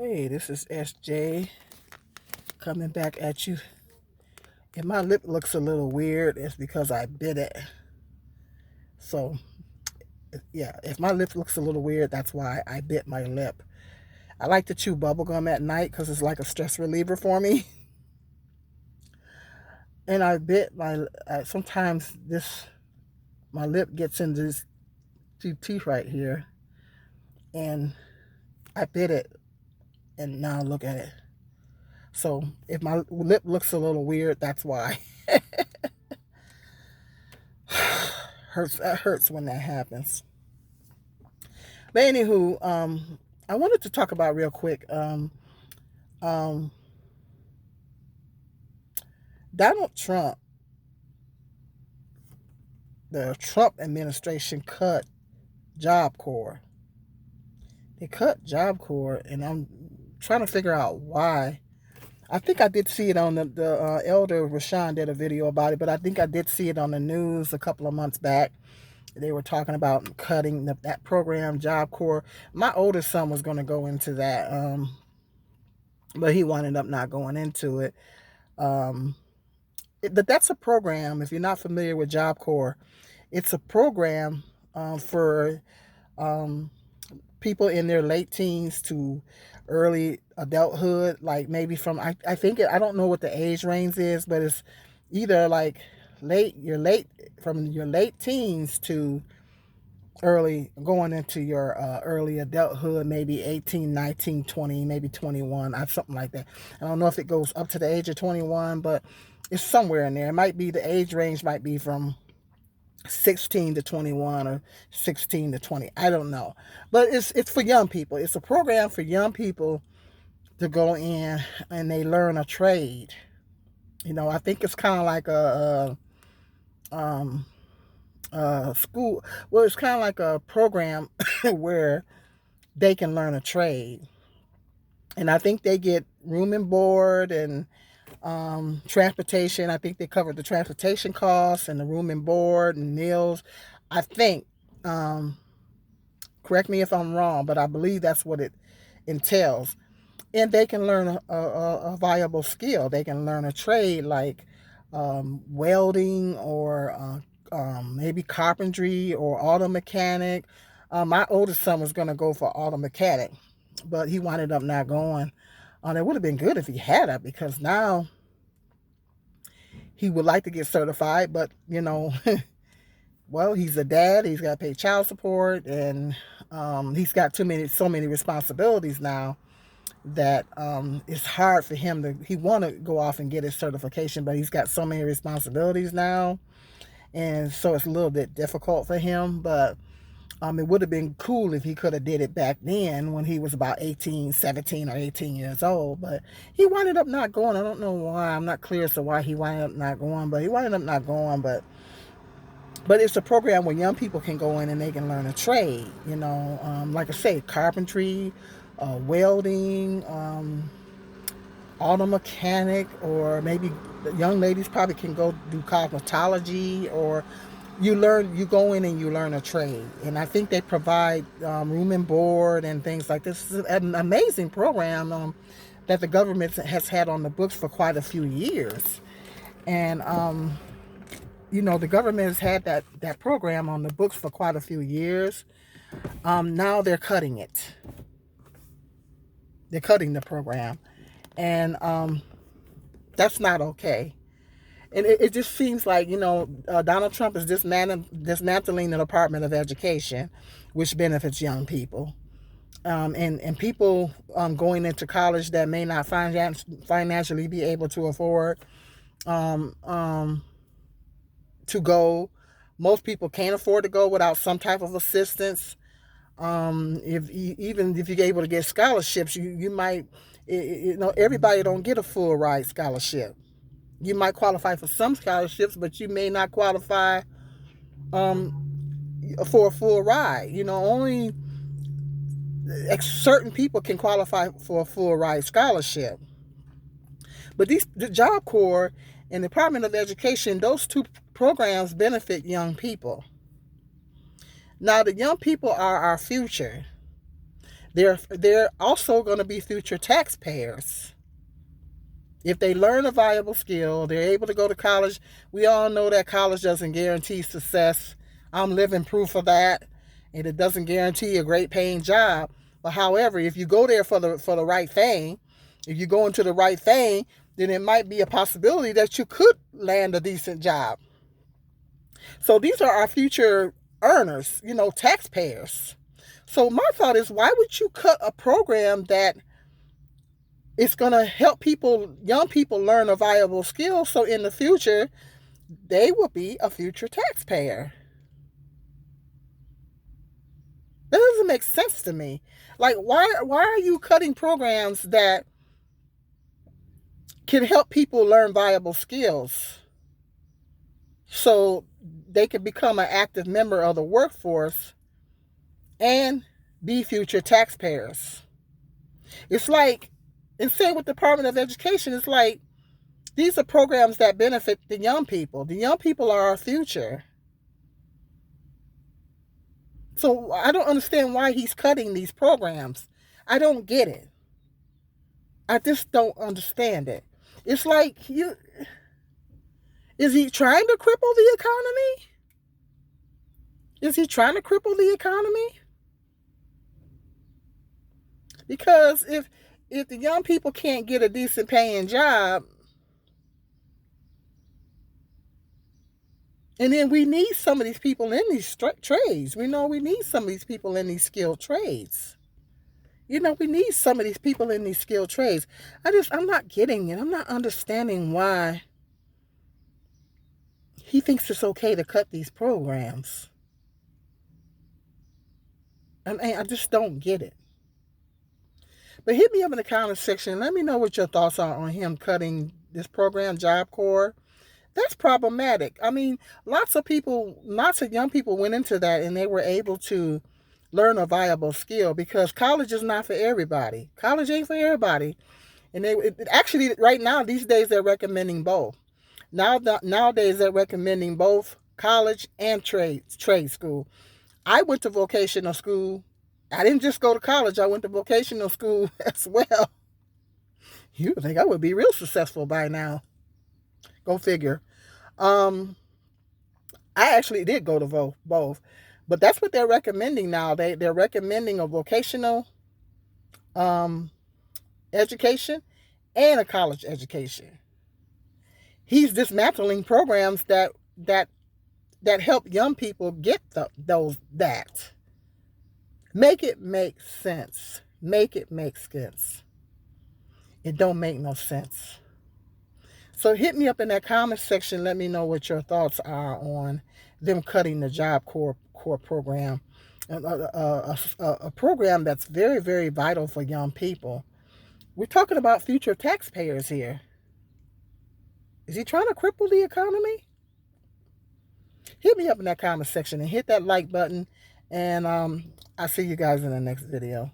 Hey, this is SJ coming back at you. If my lip looks a little weird, it's because I bit it. So, yeah, if my lip looks a little weird, that's why I bit my lip. I like to chew bubble gum at night because it's like a stress reliever for me. And I bit sometimes my lip gets into these two teeth right here. And I bit it, and now look at it. So, if my lip looks a little weird, that's why. That hurts when that happens. But anywho, I wanted to talk about real quick. Um, Donald Trump, the Trump administration cut Job Corps. They cut Job Corps, and I'm trying to figure out why. I think I did see it on the elder Rashawn did a video about it, but I think I did see it on the news a couple of months back. They were talking about cutting that program, Job Corps. My oldest son was going to go into that, but he wound up not going into it. Um, but that's a program. If you're not familiar with Job Corps, it's a program for um, people in their late teens to early adulthood, like maybe I think I don't know what the age range is, but it's either like late from your late teens to early going into your early adulthood, maybe 18, 19, 20, maybe 21, something like that. I don't know if it goes up to the age of 21, but it's somewhere in there. It might be the age range might be from 16 to 21 or 16 to 20. I don't know. But it's for young people. It's a program for young people to go in and they learn a trade. I think it's kind of like um, school. Well, it's kind of like a program where they can learn a trade. And I think they get room and board and transportation. I think they covered the transportation costs and the room and board and meals. I think, um, correct me if I'm wrong, but I believe that's what it entails. And they can learn a viable skill. They can learn a trade like welding or maybe carpentry or auto mechanic. My oldest son was going to go for auto mechanic, but he wound up not going. It would have been good if he had it because now he would like to get certified, but well, he's a dad. He's got to pay child support, and he's got so many responsibilities now that it's hard for him to. He want to go off and get his certification, but he's got so many responsibilities now, and so it's a little bit difficult for him. But it would have been cool if he could have did it back then when he was about 18, 17, or 18 years old. But he wound up not going. I don't know why. I'm not clear as to why he wound up not going, but he wound up not going. But it's a program where young people can go in and they can learn a trade. Like I say, carpentry, welding, auto mechanic, or maybe the young ladies probably can go do cosmetology, or you go in and you learn a trade. And I think they provide room and board and things like this. This is an amazing program that the government has had on the books for quite a few years. And the government has had that program on the books for quite a few years. Now they're cutting it. They're cutting the program, and that's not okay. And it just seems like Donald Trump is dismantling the Department of Education, which benefits young people, and people going into college that may not financially be able to afford um, um, to go. Most people can't afford to go without some type of assistance. Even if you're able to get scholarships, you might, everybody don't get a full ride scholarship. You might qualify for some scholarships, but you may not qualify for a full ride. Only certain people can qualify for a full ride scholarship. But the Job Corps and the Department of Education, those two programs benefit young people. Now, the young people are our future. They're also going to be future taxpayers. If they learn a viable skill, they're able to go to college. We all know that college doesn't guarantee success. I'm living proof of that. And it doesn't guarantee a great paying job. But however, if you go there for the right thing, if you go into the right thing, then it might be a possibility that you could land a decent job. So these are our future earners, taxpayers. So my thought is, why would you cut a program that it's going to help young people learn a viable skill, so in the future, they will be a future taxpayer? That doesn't make sense to me. Like, why are you cutting programs that can help people learn viable skills so they can become an active member of the workforce and be future taxpayers? It's like, and same with the Department of Education, it's like, these are programs that benefit the young people. The young people are our future. So I don't understand why he's cutting these programs. I don't get it. I just don't understand it. It's like, is he trying to cripple the economy? Is he trying to cripple the economy? Because if the young people can't get a decent paying job, and then we need some of these people in these trades. We know we need some of these people in these skilled trades. We need some of these people in these skilled trades. I'm not getting it. I'm not understanding why he thinks it's okay to cut these programs. I just don't get it. But hit me up in the comment section. Let me know what your thoughts are on him cutting this program, Job Corps. That's problematic. I mean, lots of young people went into that and they were able to learn a viable skill, because college is not for everybody. College ain't for everybody. And actually, right now, these days, they're recommending both. Nowadays, they're recommending both college and trade school. I went to vocational school. I didn't just go to college. I went to vocational school as well. You would think I would be real successful by now. Go figure. I actually did go to both. But that's what they're recommending now. They're recommending a vocational education and a college education. He's dismantling programs that help young people get that. Make it make sense. Make it make sense. It don't make no sense. So hit me up in that comment section. Let me know what your thoughts are on them cutting the Job Corps program, a program that's very, very vital for young people. We're talking about future taxpayers here. Is he trying to cripple the economy? Hit me up in that comment section and hit that like button. And I'll see you guys in the next video.